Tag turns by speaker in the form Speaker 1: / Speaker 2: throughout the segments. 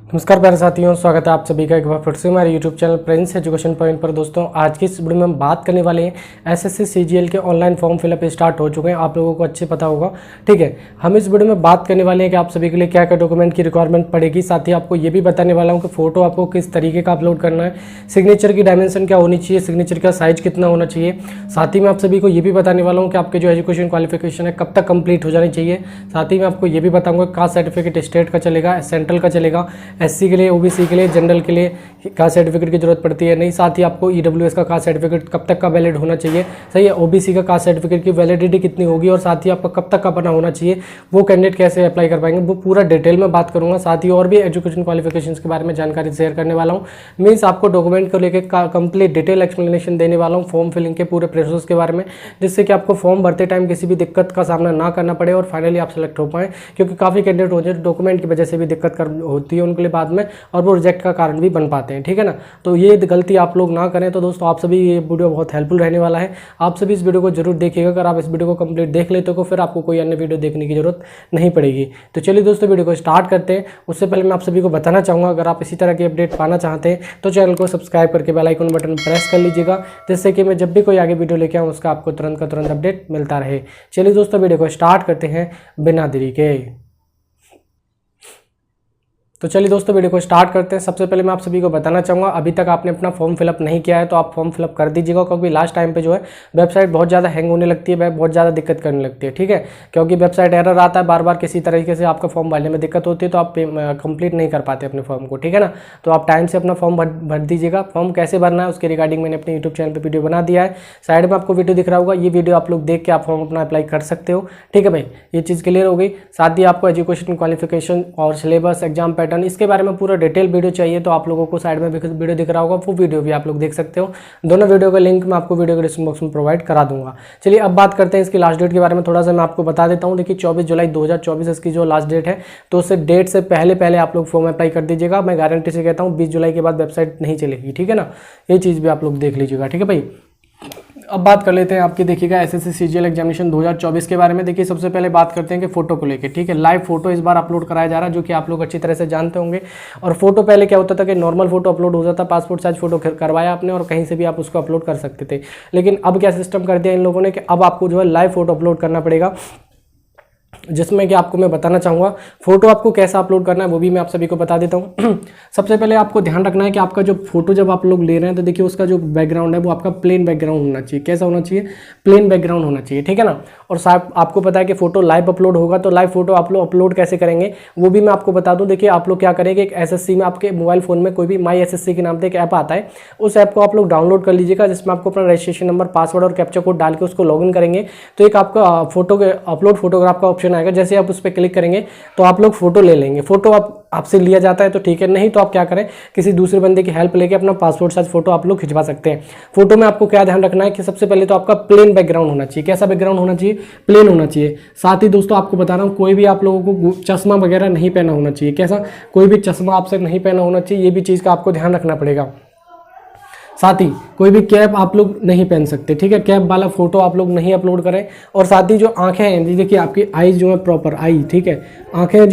Speaker 1: नमस्कार प्यारे साथियों, स्वागत है आप सभी का एक बार फिर से हमारे YouTube channel Prince education point पर। दोस्तों, आज की इस वीडियो में हम बात करने वाले हैं एसएससी सीजीएल के ऑनलाइन फॉर्म फिलअप स्टार्ट हो चुके हैं, आप लोगों को अच्छे पता होगा। ठीक है, हम इस वीडियो में बात करने वाले हैं कि आप सभी के लिए क्या क्या डॉक्यूमेंट की रिक्वायरमेंट पड़ेगी। साथ ही आपको ये भी बताने वाला हूँ कि फोटो आपको किस तरीके का अपलोड करना है, सिग्नेचर की डायमेंशन क्या होनी चाहिए, सिग्नेचर का साइज कितना होना चाहिए। साथ ही मैं आप सभी को ये भी बताने वाला हूँ कि आपके जो एजुकेशन क्वालिफिकेशन है कब तक कंप्लीट हो जानी चाहिए। साथ ही मैं आपको ये भी बताऊँगा कास्ट सर्टिफिकेट स्टेट का चलेगा, सेंट्रल का चलेगा, एससी के लिए, ओबीसी के लिए, जनरल के लिए कास्ट सर्टिफिकेट की जरूरत पड़ती है नहीं। साथ ही आपको ईडब्ल्यूएस का कास्ट सर्टिफिकेट कब तक का वैलिड होना चाहिए, सही है, ओबीसी का कास्ट सर्टिफिकेट की वैलिडिटी कितनी होगी, और साथ ही आपका कब तक का बना होना चाहिए, वो कैंडिडेट कैसे अप्लाई कर पाएंगे, वो पूरा डिटेल में बात करूंगा। साथ ही और भी एजुकेशन क्वालिफिकेशंस के बारे में जानकारी शेयर करने वाला हूँ। मीन्स आपको डॉक्यूमेंट को लेकर कंप्लीट डिटेल एक्सप्लेनेशन देने वाला हूँ फॉर्म फिलिंग के पूरे प्रोसेस के बारे में, जिससे कि आपको फॉर्म भरते टाइम किसी भी दिक्कत का सामना ना करना पड़े और फाइनली आप सेलेक्ट हो पाएँ। क्योंकि काफ़ी कैंडिडेट होते हैं डॉक्यूमेंट की वजह से भी दिक्कत होती है उनके लिए बाद में, और वो रिजेक्ट का कारण भी बन पाते हैं। ठीक है ना, तो ये गलती आप लोग ना करें। तो दोस्तों, आप सभी ये वीडियो बहुत हेल्पफुल रहने वाला है, आप सभी इस वीडियो को जरूर देखिएगा। अगर आप इस वीडियो को कंप्लीट देख लेते हो फिर आपको कोई अन्य वीडियो देखने की जरूरत नहीं पड़ेगी। तो चलिए दोस्तों, वीडियो को स्टार्ट करते हैं। उससे पहले मैं आप सभी को बताना चाहूँगा, अगर आप इसी तरह की अपडेट पाना चाहते हैं तो चैनल को सब्सक्राइब करके बेल आइकन बटन प्रेस कर लीजिएगा, जिससे कि मैं जब भी कोई आगे वीडियो लेके आऊँ उसका आपको तुरंत का तुरंत अपडेट मिलता रहे। चलिए दोस्तों, वीडियो को स्टार्ट करते हैं बिना देरी के। तो चलिए दोस्तों, वीडियो को स्टार्ट करते हैं। सबसे पहले मैं आप सभी को बताना चाहूँगा, अभी तक आपने अपना फॉर्म फिलअप नहीं किया है तो आप फॉर्म फिलअप कर दीजिएगा, क्योंकि लास्ट टाइम पे जो है वेबसाइट बहुत ज़्यादा हैंग होने लगती है, बहुत ज़्यादा दिक्कत करने लगती है। ठीक है, क्योंकि वेबसाइट एरर आता है, बार बार किसी तरीके से आपका फॉर्म भरने में दिक्कत होती है, तो आप कंप्लीट नहीं कर पाते अपने फॉर्म को। ठीक है ना, तो आप टाइम से अपना फॉर्म भर दीजिएगा। फॉर्म कैसे भरना है उसके रिगार्डिंग मैंने अपने यूट्यूब चैनल पर वीडियो बना दिया है, साइड में आपको वीडियो दिख रहा होगा, ये वीडियो आप लोग देख के आप फॉर्म अपना अप्लाई कर सकते हो। ठीक है भाई, ये चीज़ क्लियर हो गई। साथ ही आपको एजुकेशन क्वालिफिकेशन और सिलेबस, एग्जाम पैटर्न, इसके बारे में पूरा डिटेल वीडियो चाहिए तो आप लोगों को साइड में वीडियो दिख रहा होगा, वो वीडियो भी आप लोग देख सकते हो। दोनों वीडियो का लिंक मैं आपको वीडियो के डिस्क्रिप्शन बॉक्स में प्रोवाइड करा दूंगा। चलिए अब बात करते हैं इसकी लास्ट डेट के बारे में। थोड़ा सा मैं आपको बता देता हूं। देखिए, 24 जुलाई 2024 इसकी जो लास्ट डेट है, तो उससे डेट से पहले आप लोग फॉर्म अप्लाई कर दीजिएगा। मैं गारंटी से कहता हूँ 20 जुलाई के बाद वेबसाइट नहीं चलेगी। ठीक है ना, ये चीज़ भी आप लोग देख लीजिएगा। ठीक है भाई, अब बात कर लेते हैं आपकी, देखिएगा, एसएससी सीजीएल एग्जामिनेशन 2024 के बारे में। देखिए, सबसे पहले बात करते हैं कि फोटो को लेके। ठीक है, लाइव फोटो इस बार अपलोड कराया जा रहा है, जो कि आप लोग अच्छी तरह से जानते होंगे। और फोटो पहले क्या होता था कि नॉर्मल फोटो अपलोड हो जाता, पासपोर्ट साइज फोटो करवाया आपने और कहीं से भी आप उसको अपलोड कर सकते थे। लेकिन अब क्या सिस्टम कर दिया इन लोगों ने कि अब आपको जो है लाइव फोटो अपलोड करना पड़ेगा, जिसमें कि आपको मैं बताना चाहूँगा फोटो आपको कैसा अपलोड करना है वो भी मैं आप सभी को बता देता हूँ। सबसे पहले आपको ध्यान रखना है कि आपका जो फोटो जब आप लोग ले रहे हैं तो देखिए उसका जो बैकग्राउंड है वो आपका प्लेन बैकग्राउंड होना चाहिए। कैसा होना चाहिए? प्लेन बैकग्राउंड होना चाहिए। ठीक है ना, और साहब आपको पता है कि फोटो लाइव अपलोड होगा, तो लाइव फोटो आप लोग अपलोड कैसे करेंगे वो भी मैं आपको बता दूँ। देखिए, आप लोग क्या करेंगे, एक एसएससी में आपके मोबाइल फोन में कोई भी माई एसएससी के नाम से एक ऐप आता है, उस ऐप को आप लोग डाउनलोड कर लीजिएगा, जिसमें आपको अपना रजिस्ट्रेशन नंबर, पासवर्ड और कैप्चा कोड डाल के उसको लॉगिन करेंगे तो एक आपका फोटो के अपलोड फोटोग्राफ का ऑप्शन आएगा। जैसे आप उस पर क्लिक करेंगे तो आप लोग फोटो ले लेंगे। फोटो आपसे लिया जाता है तो ठीक है, नहीं तो आप क्या करें, किसी दूसरे बंदे की हेल्प लेके अपना पासपोर्ट साइज फोटो आप लोग खिंचवा सकते हैं। फोटो में आपको क्या ध्यान रखना है कि सबसे पहले तो आपका प्लेन बैकग्राउंड होना चाहिए। कैसा बैकग्राउंड होना चाहिए? प्लेन होना चाहिए। साथ ही दोस्तों आपको बता रहा हूँ, कोई भी आप लोगों को चश्मा वगैरह नहीं पहना होना चाहिए। कैसा? कोई भी चश्मा आपसे नहीं पहना होना चाहिए, ये भी चीज़ का आपको ध्यान रखना पड़ेगा। साथ ही कोई भी कैप आप लोग नहीं पहन सकते। ठीक है, कैप वाला फोटो आप लोग नहीं अपलोड करें। और साथ ही जो आंखें हैं, देखिए आपकी आईज जो है प्रॉपर आई, ठीक है, आंखें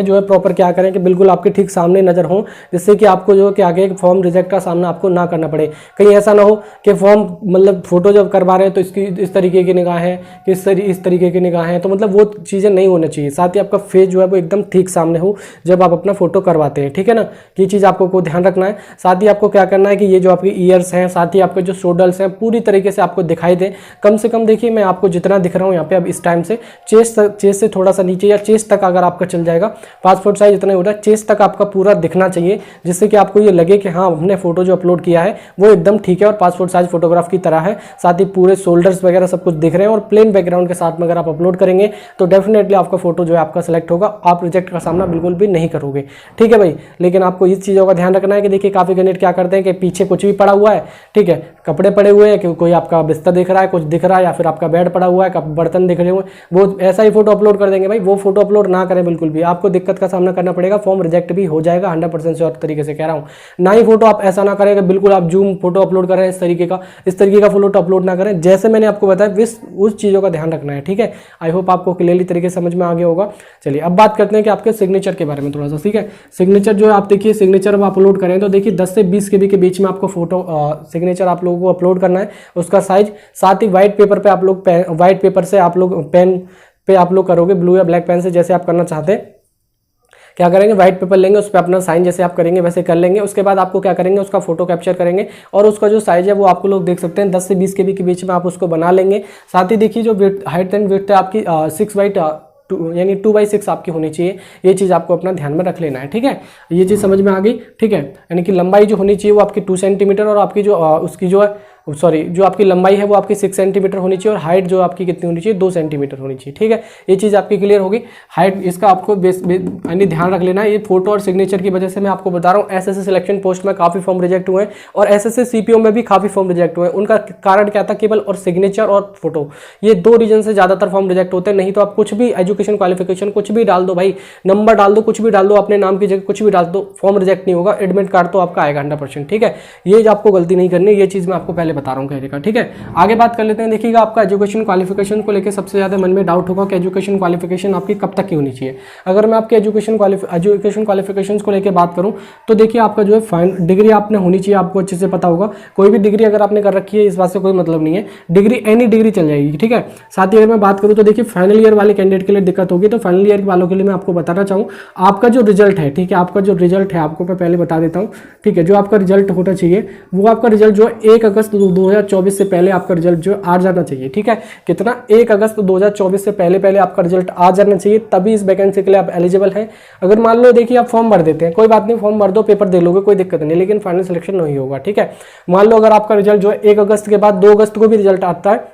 Speaker 1: जो है प्रॉपर क्या करें कि बिल्कुल आपके ठीक सामने नज़र हो, जिससे कि आपको जो कि आगे फॉर्म रिजेक्ट का सामना आपको ना करना पड़े। कहीं ऐसा ना हो कि फॉर्म मतलब फोटो जब करवा रहे हैं तो इसकी इस तरीके की निगाहें, इस तरीके की निगाहें, तो मतलब वो चीज़ें नहीं होनी चाहिए। साथ ही आपका फेस जो है वो एकदम ठीक सामने हो जब आप अपना फोटो करवाते हैं। ठीक है ना, ये चीज़ आपको को ध्यान रखना है। साथ ही आपको क्या करना है कि ये जो आपकी ईयर्स हैं, साथ ही आपके जो शोल्डर्स हैं, पूरी तरीके से आपको दिखाई दे। कम से कम देखिए, मैं आपको जितना दिख रहा हूँ यहाँ पे अब इस टाइम से, चेस्ट से थोड़ा सा नीचे या चेस्ट तक अगर आपका चल जाएगा, पासपोर्ट साइज इतना ही हो रहा है, चेस्ट तक आपका पूरा दिखना चाहिए, जिससे कि आपको ये लगे कि हाँ, हमने फोटो जो अपलोड किया है वो एकदम ठीक है और पासपोर्ट साइज फोटोग्राफ की तरह है। साथ ही पूरे शोल्डर्स वगैरह सब कुछ दिख रहे हैं और प्लेन बैकग्राउंड के साथ में अगर आप अपलोड करेंगे तो डेफिनेटली आपका फोटो जो है आपका सेलेक्ट होगा, आप रिजेक्ट का सामना बिल्कुल भी नहीं करोगे। ठीक है भाई, लेकिन आपको इस चीज़ों का ध्यान रखना है कि देखिए काफ़ी कैंडिडेट क्या करते हैं कि पीछे कुछ भी पड़ा हुआ है, ठीक है, कपड़े पड़े हुए हैं, कि कोई आपका बिस्तर दिख रहा है, कुछ दिख रहा है, या फिर आपका बेड पड़ा हुआ है, बर्तन दिख रहे हुए, वो ऐसा ही फोटो अपलोड कर देंगे। भाई वो फोटो अपलोड ना करें बिल्कुल भी, आपको दिक्कत का सामना करना पड़ेगा, फॉर्म रिजेक्ट भी हो जाएगा, 100% श्योर तरीके से कह रहा हूँ। ना ही फोटो आप ऐसा ना करें कि बिल्कुल आप जूम फोटो अपलोड कर रहे हैं, इस तरीके का फोटो अपलोड ना करें। जैसे मैंने आपको बताया उस चीज़ों का ध्यान रखना है, ठीक है। आई होप आपको क्लियरली तरीके से समझ में आ गया होगा। चलिए अब बात करते हैं कि आपके सिग्नेचर के बारे में थोड़ा सा, ठीक है। सिग्नेचर जो है आप देखिए, सिग्नेचर आप अपलोड करें तो देखिए 10 से 20 KB के बीच में आपको फोटो सिग्नेचर आप लोगों को अपलोड करना है, उसका साइज। साथ ही व्हाइट पेपर पे आप लोग व्हाइट पेपर से आप लोग पेन पे आप लोग करोगे, ब्लू या ब्लैक पेन से, जैसे आप करना चाहते हैं। क्या करेंगे, व्हाइट पेपर लेंगे, उस पर अपना साइन जैसे आप करेंगे वैसे कर लेंगे। उसके बाद आपको क्या करेंगे, उसका फोटो कैप्चर करेंगे और उसका जो साइज है वो आपको लोग देख सकते हैं 10 से 20 KB के बीच में आप उसको बना लेंगे। साथ ही देखिए जो हाइट एंड विड्थ है आपकी 6 यानी 2/6 आपकी होनी चाहिए। ये चीज़ आपको अपना ध्यान में रख लेना है, ठीक है। ये चीज़ समझ में आ गई, ठीक है। यानी कि लंबाई जो होनी चाहिए वो आपकी 2 सेंटीमीटर और आपकी जो उसकी जो है जो आपकी लंबाई है वो आपकी 6 सेंटीमीटर होनी चाहिए और हाइट जो आपकी कितनी होनी चाहिए, 2 सेंटीमीटर होनी चाहिए, ठीक है। ये चीज़ आपकी क्लियर होगी। हाइट इसका आपको यानी ध्यान रख लेना है। ये फोटो और सिग्नेचर की वजह से मैं आपको बता रहा हूँ, एसएससी सिलेक्शन पोस्ट में काफ़ी फॉर्म रिजेक्ट हुए हैं और एसएससी सीपीओ में भी काफ़ी फॉर्म रिजेक्ट हुए हैं। उनका कारण क्या था, केवल और सिग्नेचर और फोटो, ये 2 रीजन से ज़्यादातर फॉर्म रिजेक्ट होते हैं। नहीं तो आप कुछ भी एजुकेशन क्वालिफिकेशन कुछ भी डाल दो भाई, नंबर डाल दो, कुछ भी डाल दो, अपने नाम की जगह कुछ भी डाल दो, फॉर्म रिजेक्ट नहीं होगा। एडमिट कार्ड तो आपका आएगा 100%, ठीक है। ये आपको गलती नहीं करनी, ये चीज़ मैं आपको पहले बता रहा हूँ कहने का, ठीक है। आगे बात कर लेते हैं। देखिएगा आपका एजुकेशन क्वालिफिकेशन को लेकर सबसे ज़्यादा मन में डाउट होगा कि एजुकेशन क्वालिफिकेशन आपकी कब तक की होनी चाहिए। अगर मैं आपके एजुकेशन क्वालिफिकेशन को लेकर बात करूं तो देखिए आपका जो है डिग्री आपने होनी चाहिए, आपको अच्छे से पता होगा। कोई भी डिग्री अगर आपने कर रखी है इस बात से कोई मतलब नहीं है, डिग्री एनी डिग्री चल जाएगी, ठीक है। साथ ही अगर मैं बात करूँ तो देखिए फाइनल ईयर वाले कैंडिडेट के लिए दिक्कत होगी, तो फाइनल ईयर वालों के लिए मैं आपको बताना चाहूँ, आपका जो रिजल्ट है, ठीक है, आपका जो रिजल्ट है आपको मैं पहले बता देता हूँ, ठीक है। जो आपका रिजल्ट होना चाहिए वो आपका रिजल्ट जो 1 अगस्त 2024 से पहले आपका रिजल्ट जो आ जाना चाहिए, ठीक है। कितना, 1 अगस्त 2024 से पहले आपका रिजल्ट आ जाना चाहिए, तभी इस वैकेंसी के लिए आप एलिजिबल हैं। अगर मान लो देखिए आप फॉर्म भर देते हैं, कोई बात नहीं, फॉर्म भर दो, पेपर दे लोगे, कोई दिक्कत नहीं, लेकिन फाइनल सिलेक्शन नहीं होगा, ठीक है। मान लो अगर आपका रिजल्ट जो है 1 अगस्त के बाद 2 अगस्त को भी रिजल्ट आता है,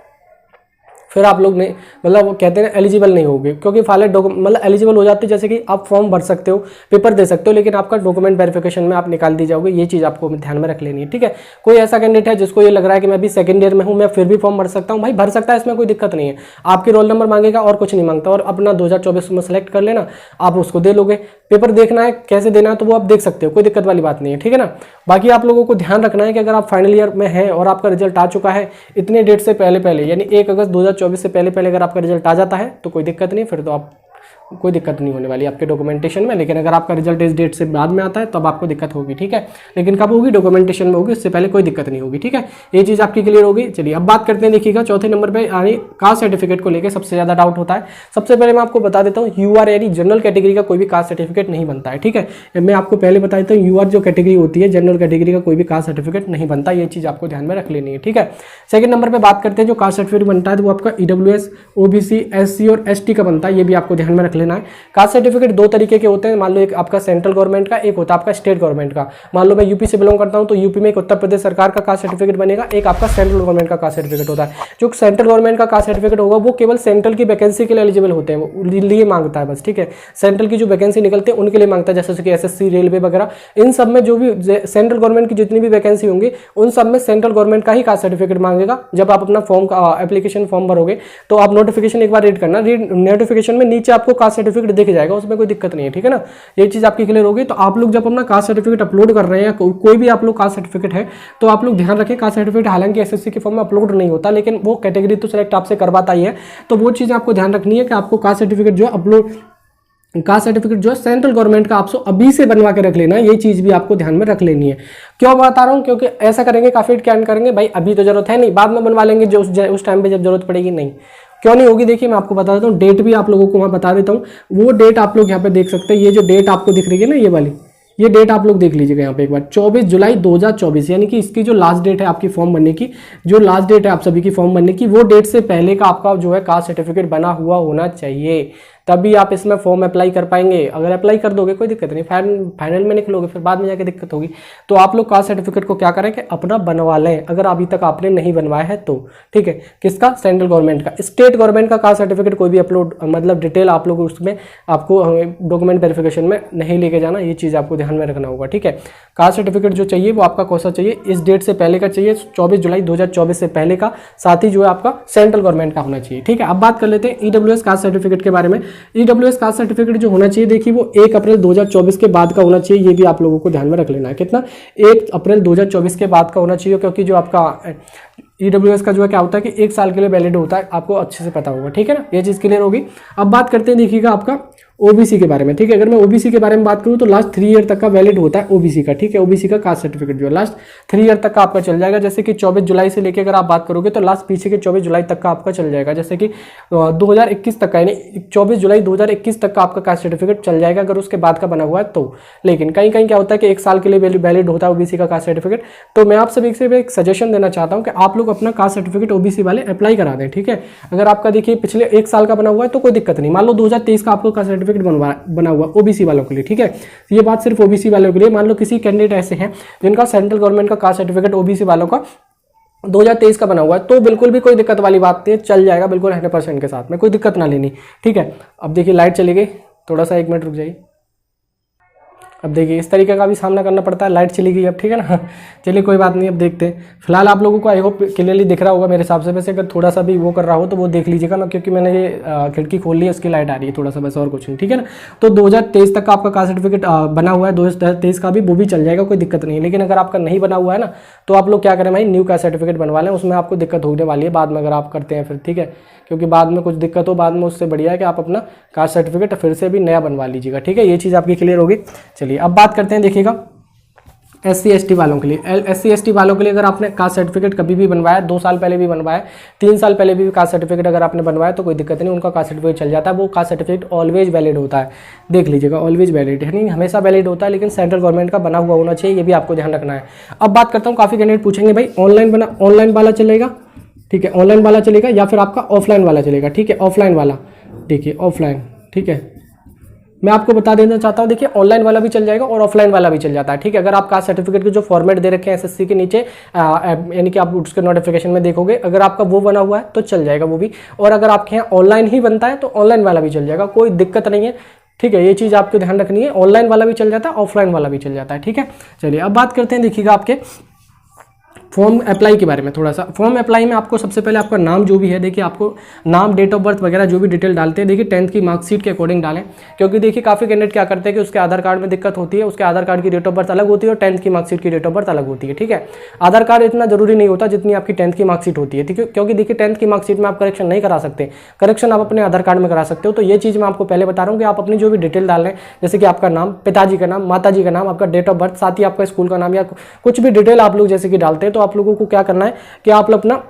Speaker 1: फिर आप लोग नहीं, मतलब वो कहते हैं एलिजिबल नहीं होगे, क्योंकि फाइल मतलब एलिजिबल हो जाते हैं, जैसे कि आप फॉर्म भर सकते हो, पेपर दे सकते हो, लेकिन आपका डॉक्यूमेंट वेरिफिकेशन में आप निकाल दी जाओगे। ये चीज़ आपको ध्यान में रख लेनी है, ठीक है। कोई ऐसा कैंडिडेट है जिसको ये लग रहा है कि मैं भी सेकंड ईयर में हूँ, मैं फिर भी फॉर्म भर सकता हूँ, भाई भर सकता है, इसमें कोई दिक्कत नहीं है। आपके रोल नंबर मांगेगा और कुछ नहीं मांगता, और अपना 2024 में सेलेक्ट कर लेना, आप उसको दे लोगे। पेपर देखना है कैसे देना है तो वो आप देख सकते हो, कोई दिक्कत वाली बात नहीं है, ठीक है ना। बाकी आप लोगों को ध्यान रखना है कि अगर आप फाइनल ईयर में हैं और आपका रिजल्ट आ चुका है इतने डेट से पहले यानी 1 अगस्त 2024 से पहले अगर आपका रिजल्ट आ जाता है तो कोई दिक्कत नहीं, फिर तो आप कोई दिक्कत नहीं होने वाली आपके डॉक्यूमेंटेशन में। लेकिन अगर आपका रिजल्ट इस डेट से बाद में आता है तब आपको दिक्कत होगी, ठीक है। लेकिन कब होगी, डॉक्यूमेंटेशन में होगी, उससे पहले कोई दिक्कत नहीं होगी, ठीक है। ये चीज़ आपकी क्लियर होगी। चलिए अब बात करते हैं, देखिएगा चौथे नंबर पे यानी कास्ट सर्टिफिकेट को लेकर सबसे ज़्यादा डाउट होता है। सबसे पहले मैं आपको बता देता हूँ, यूआर यानी जनरल कैटेगरी का कोई भी कास्ट सर्टिफिकेट नहीं बनता है, ठीक है। मैं आपको पहले बता देता हूँ, यूआर जो कैटेगरी होती है, जनरल कैटेगरी का कोई भी कास्ट सर्टिफिकेट नहीं बनता, ये चीज़ आपको ध्यान में रख लेनी है, ठीक है। सेकंड नंबर पर बात करते हैं, जो कास्ट सर्टिफिकेट बनता है वो आपका ईडब्ल्यूएस, ओबीसी, एससी और एसटी का बनता है, ये भी आपको ध्यान में रख लेना है। कास्ट सर्टिफिकेट 2 तरीके के होते हैं, मान लो एक आपका सेंट्रल गवर्नमेंट का, एक होता है आपका स्टेट गवर्नमेंट का। मान लो मैं यूपी से बिलोंग करता हूं तो यूपी में एक उत्तर प्रदेश सरकार का कास्ट सर्टिफिकेट बनेगा, एक आपका सेंट्रल गवर्नमेंट का कास्ट सर्टिफिकेट होता है। जो सेंट्रल गवर्नमेंट का कास्ट सर्टिफिकेट होगा वो केवल सेंट्रल की वैकेंसी के लिए एलिजिबल होते हैं, वो लिए मांगता है बस, ठीक है। सेंट्रल की जो वैकेंसी निकलती है उनके लिए मांगता है, जैसे कि एसएससी, रेलवे वगैरह, इन सब में जो भी सेंट्रल गवर्नमेंट की जितनी भी वैकेंसी होंगी उन सब में सेंट्रल गवर्नमेंट का ही कास्ट सर्टिफिकेट मांगेगा। जब आप अपना फॉर्म का एप्लीकेशन फॉर्म भरोगे तो आप नोटिफिकेशन एक बार रीड करना, नोटिफिकेशन में नीचे आपको कास्ट सर्टिफिकेट दिख जाएगा, उसमें कोई दिक्कत नहीं है, ठीक है ना। ये चीज आपकी क्लियर होगी। तो आप लोग जब अपना कास्ट सर्टिफिकेट अपलोड कर रहे हैं, कोई भी आप लोग कास्ट सर्टिफिकेट है, तो आप लोग ध्यान रखें, कास्ट सर्टिफिकेट हालांकि एसएससी के फॉर्म में अपलोड नहीं होता, लेकिन वो कैटेगरी तो सिलेक्ट आपसे करवाता ही है। तो वो चीज़ आपको ध्यान रखनी है कि आपको कास्ट सर्टिफिकेट जो अपलोड, कास्ट सर्टिफिकेट जो है सेंट्रल गवर्नमेंट का आपको अभी से बनवा के रख लेना है, ये चीज़ भी आपको ध्यान में रख लेनी है। क्यों बता रहा हूँ, क्योंकि ऐसा करेंगे काफी क्या करेंगे भाई, अभी तो जरूरत है नहीं, बाद में बनवा लेंगे जो उस टाइम पे जब जरूरत पड़ेगी। नहीं, क्यों नहीं होगी, देखिए मैं आपको बता देता हूँ, डेट भी आप लोगों को मैं बता देता हूँ। वो डेट आप लोग यहाँ पे देख सकते हैं, ये जो डेट आपको दिख रही है ना, ये वाली, ये डेट आप लोग देख लीजिएगा यहाँ पे एक बार, 24 जुलाई 2024, यानी कि इसकी जो लास्ट डेट है आपकी फॉर्म भरने की, जो लास्ट डेट है आप सभी की फॉर्म भरने की, वो डेट से पहले का आपका जो है कास्ट सर्टिफिकेट बना हुआ होना चाहिए, तभी आप इसमें फॉर्म अप्लाई कर पाएंगे। अगर अप्लाई कर दोगे कोई दिक्कत नहीं, फाइनल में निकलोगे फिर बाद में जाके दिक्कत होगी। तो आप लोग कास्ट सर्टिफिकेट को क्या करें कि अपना बनवा लें, अगर अभी तक आपने नहीं बनवाया है तो, ठीक है। किसका? सेंट्रल गवर्नमेंट का। स्टेट गवर्नमेंट का कास्ट सर्टिफिकेट कोई भी अपलोड मतलब डिटेल आप लोग उसमें आपको डॉक्यूमेंट वेरिफिकेशन में नहीं लेके जाना, ये चीज़ आपको ध्यान में रखना होगा, ठीक है। कास्ट सर्टिफिकेट जो चाहिए वो आपका कौन सा चाहिए, इस डेट से पहले का चाहिए, 24 जुलाई 2024 से पहले का, साथ ही जो है आपका सेंट्रल गवर्नमेंट का होना चाहिए, ठीक है। अब बात कर लेते हैं ईडब्ल्यूएस कास्ट सर्टिफिकेट के बारे में। ईडब्ल्यूएस कास्ट सर्टिफिकेट जो होना चाहिए, देखिए वो 1 अप्रैल 2024 के बाद का होना चाहिए, ये भी आप लोगों को ध्यान में रख लेना है। कितना? 1 अप्रैल 2024 के बाद का होना चाहिए, क्योंकि जो आपका ईडब्ल्यूएस का जो है क्या होता है कि 1 साल के लिए वैलिड होता है, आपको अच्छे से पता होगा, ठीक है ना, ये चीज़ क्लियर होगी। अब बात करते हैं देखिएगा आपका ओबीसी के बारे में, ठीक है। अगर मैं ओबीसी के बारे में बात करूं तो लास्ट 3 ईयर तक का वैलिड होता है ओबीसी का, ठीक है। ओबीसी का कास्ट सर्टिफिकेट जो है लास्ट 3 ईयर तक का आपका चल जाएगा। जैसे कि 24 जुलाई से लेकर अगर आप बात करोगे तो लास्ट पीछे के 24 जुलाई तक का आपका चल जाएगा, जैसे कि 2021 तक का, यानी 24 जुलाई 2021 तक का आपका कास्ट सर्टिफिकेट चल जाएगा अगर उसके बाद का बना हुआ है तो। लेकिन कहीं कहीं क्या होता है कि 1 साल के लिए वैलिड होता है ओबीसी का कास्ट सर्टिफिकेट। तो मैं आप सभी से एक सजेशन देना चाहता हूँ कि आप लोग अपना कास्ट सर्टिफिकेट ओबीसी वाले अप्लाई करा दें, ठीक है। अगर आपका देखिए पिछले 1 साल का बना हुआ है तो कोई दिक्कत नहीं। मान लो 2023 का आपको कास्ट सर्टिफिकेट बना हुआ ओबीसी वालों के लिए, ठीक है। ये बात सिर्फ ओबीसी वालों के लिए। मान लो किसी कैंडिडेट ऐसे हैं जिनका सेंट्रल गवर्नमेंट का कास्ट सर्टिफिकेट ओबीसी वालों का 2023 का बना हुआ है, तो बिल्कुल भी कोई दिक्कत वाली बात नहीं है, चल जाएगा बिल्कुल 100% के साथ में, कोई दिक्कत ना लेनी, ठीक है। अब देखिए लाइट चली गई, थोड़ा सा 1 मिनट रुक जाइए। अब देखिए इस तरीके का भी सामना करना पड़ता है, लाइट चली गई अब, ठीक है ना। चलिए कोई बात नहीं, अब देखते हैं। फिलहाल आप लोगों को आई होप क्लियरली दिख रहा होगा मेरे हिसाब से। वैसे अगर थोड़ा सा भी वो कर रहा हो तो वो देख लीजिएगा ना, क्योंकि मैंने ये खिड़की खोल ली है, उसकी लाइट आ रही है थोड़ा सा, बस और कुछ नहीं, ठीक है ना। तो 2023 तक का आपका कास्ट सर्टिफिकेट बना हुआ है, 2023 का भी वो भी चल जाएगा, कोई दिक्कत नहीं है। लेकिन अगर आपका नहीं बना हुआ है ना तो आप लोग क्या करें भाई, न्यू कास्ट सर्टिफिकेट बनवा लें, उसमें आपको दिक्कत होने वाली है बाद में अगर आप करते हैं फिर, ठीक है। क्योंकि बाद में कुछ दिक्कत हो बाद में, उससे बढ़िया है कि आप अपना कास्ट सर्टिफिकेट फिर से भी नया बनवा लीजिएगा, ठीक है। ये चीज़ आपकी क्लियर होगी। चलिए अब बात करते हैं देखिएगा SC ST वालों के लिए। SC ST वालों के लिए अगर आपने कास्ट सर्टिफिकेट कभी भी बनवाया, 2 साल पहले भी बनवाया, 3 साल पहले भी कास्ट सर्टिफिकेट अगर आपने बनवाया तो कोई दिक्कत नहीं, उनका कास्ट सर्टिफिकेट चल जाता है। वो कास्ट सर्टिफिकेट ऑलवेज वैलिड होता है, देख लीजिएगा, ऑलवेज वैलिड है, नहीं हमेशा वैलिड होता है, लेकिन सेंट्रल गवर्नमेंट का बना हुआ होना चाहिए, ये भी आपको ध्यान रखना है। अब बात करता हूँ, काफ़ी कैंडिडेट पूछेंगे भाई ऑनलाइन वाला चलेगा, ठीक है, ऑनलाइन वाला चलेगा या फिर आपका ऑफलाइन वाला चलेगा, ठीक है। ऑफलाइन वाला देखिए, ऑफलाइन, ठीक है, मैं आपको बता देना चाहता हूँ, देखिए ऑनलाइन वाला भी चल जाएगा और ऑफलाइन वाला भी चल जाता है, ठीक है। अगर आप कास्ट सर्टिफिकेट के जो फॉर्मेट दे रखे हैं SSC के नीचे, यानी कि आप उसके नोटिफिकेशन में देखोगे, अगर आपका वो बना हुआ है तो चल जाएगा वो भी। और अगर आपके यहाँ ऑनलाइन ही बनता है तो ऑनलाइन वाला भी चल जाएगा, कोई दिक्कत नहीं है, ठीक है। ये चीज़ आपको ध्यान रखनी है, ऑनलाइन वाला भी चल जाता है, ऑफलाइन वाला भी चल जाता है, ठीक है। चलिए अब बात करते हैं देखिएगा आपके फॉर्म अप्लाई के बारे में थोड़ा सा। फॉर्म अप्लाई में आपको सबसे पहले आपका नाम जो भी है, देखिए आपको नाम, डेट ऑफ बर्थ वगैरह जो भी डिटेल डालते हैं, देखिए 10th की मार्कशीट के अकॉर्डिंग डालें। क्योंकि देखिए काफ़ी कैंडिडेट क्या करते हैं कि उसके आधार कार्ड में दिक्कत होती है, उसके आधार कार्ड की डेट ऑफ बर्थ अलग होती है और 10th की मार्कशीट की डेट ऑफ बर्थ अलग होती है, ठीक है। आधार कार्ड इतना जरूरी नहीं होता जितनी आपकी 10th की मार्कशीट होती है, ठीक है। क्योंकि देखिए 10th की मार्कशीट में आप करेक्शन नहीं करा सकते, करेक्शन आप अपने आधार कार्ड में करा सकते हो। तो ये चीज़ मैं आपको पहले बता रहा हूँ कि आप अपनी जो भी डिटेल डाल रहे हैं, जैसे कि आपका नाम, पिताजी का नाम, माताजी का नाम, आपका डेट ऑफ बर्थ, साथ ही आपका स्कूल का नाम या कुछ भी डिटेल आप लोग जैसे कि डालते हैं, तो आप लोगों को क्या करना है कि आप अपना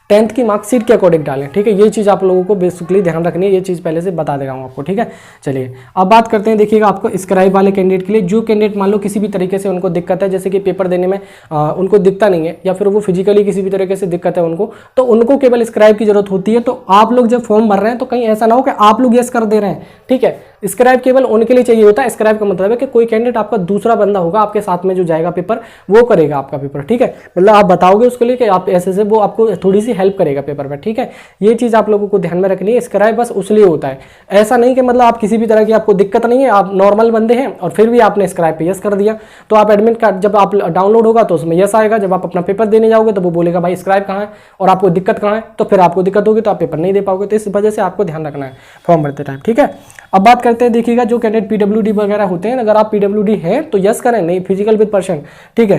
Speaker 1: 10th की मार्कशीट के अकॉर्डिंग डालें, ठीक है। ये चीज़ आप लोगों को बेसिकली ध्यान रखनी है, ये चीज़ पहले से बता दे रहा हूँ आपको, ठीक है। चलिए अब बात करते हैं देखिएगा आपको स्क्राइब वाले कैंडिडेट के लिए। जो कैंडिडेट मान लो किसी भी तरीके से उनको दिक्कत है, जैसे कि पेपर देने में उनको दिखता नहीं है या फिर वो फिजिकली किसी भी तरीके से दिक्कत है उनको, तो उनको केवल स्क्राइब की जरूरत होती है। तो आप लोग जब फॉर्म भर रहे हैं तो कहीं ऐसा ना हो कि आप लोग यस कर दे रहे हैं, ठीक है। स्क्राइब केवल उनके लिए चाहिए होता है। स्क्राइब का मतलब है कि कोई कैंडिडेट आपका दूसरा बंदा होगा आपके साथ में जो जाएगा पेपर, वो करेगा आपका पेपर, ठीक है। मतलब आप बताओगे उसके लिए कि आप ऐसे से, वो आपको थोड़ी सी हेल्प करेगा पेपर में, ठीक है। ये चीज़ आप लोगों को ध्यान में रखनी है। स्क्राइब बस उसलिए होता है, ऐसा नहीं कि मतलब आप किसी भी तरह की आपको दिक्कत नहीं है, आप नॉर्मल बंदे हैं और फिर भी आपने स्क्राइब पे यस कर दिया, तो आप एडमिट कार्ड जब आप डाउनलोड होगा तो उसमें यस आएगा। जब आप अपना पेपर देने जाओगे तो वो बोलेगा भाई स्क्राइब कहाँ है और आपको दिक्कत कहाँ है, तो फिर आपको दिक्कत होगी तो आप पेपर नहीं दे पाओगे। तो इस वजह से आपको ध्यान रखना है फॉर्म भरते टाइम, ठीक है। अब बात करते हैं देखिएगा जो कैंडिडेट PWD वगैरह होते हैं, अगर आप PWD हैं तो यस करें, नहीं फिजिकल विद पर्सन, ठीक है।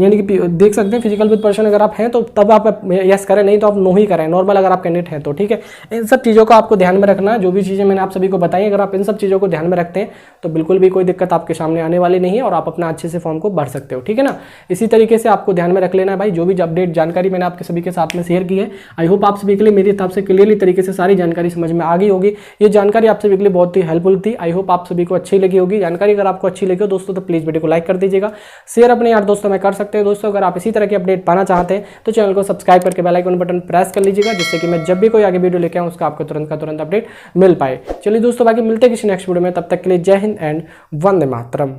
Speaker 1: यानी कि देख सकते हैं फिजिकल विद पर्सन अगर आप हैं तो तब आप यस करें, नहीं तो आप नो ही करें, नॉर्मल अगर आप कैंडिडेट हैं तो, ठीक है। इन सब चीज़ों को आपको ध्यान में रखना है। जो भी चीज़ें मैंने आप सभी को बताई, अगर आप इन सब चीज़ों को ध्यान में रखते हैं तो बिल्कुल भी कोई दिक्कत आपके सामने आने वाली नहीं है और आप अपना अच्छे से फॉर्म को भर सकते हो, ठीक है ना। इसी तरीके से आपको ध्यान में रख लेना है भाई। जो भी अपडेट जानकारी मैंने आपके सभी के साथ में शेयर की है, आई होप आप सभी के लिए मेरे हिसाब से क्लियरली तरीके से सारी जानकारी समझ में आ गई होगी। ये जानकारी आप सभी के लिए बहुत ही हेल्पफुल थी। आई होप आप सभी को अच्छी लगी होगी जानकारी। अगर आपको अच्छी लगी हो दोस्तों तो प्लीज़ वीडियो को लाइक कर दीजिएगा, शेयर अपने यार दोस्तों में कर सकते हैं। दोस्तों अगर आप इसी तरह की अपडेट पाना चाहते हैं तो चैनल को सब्सक्राइब करके बेल आइकन बटन प्रेस कर लीजिएगा, जिससे कि मैं जब भी कोई आगे वीडियो लेके आऊँ उसका आपको तुरंत का तुरंत अपडेट मिल पाए। चलिए दोस्तों, बाकी मिलते हैं किसी नेक्स्ट वीडियो में, तब तक के लिए जय हिंद एंड वंदे मातरम।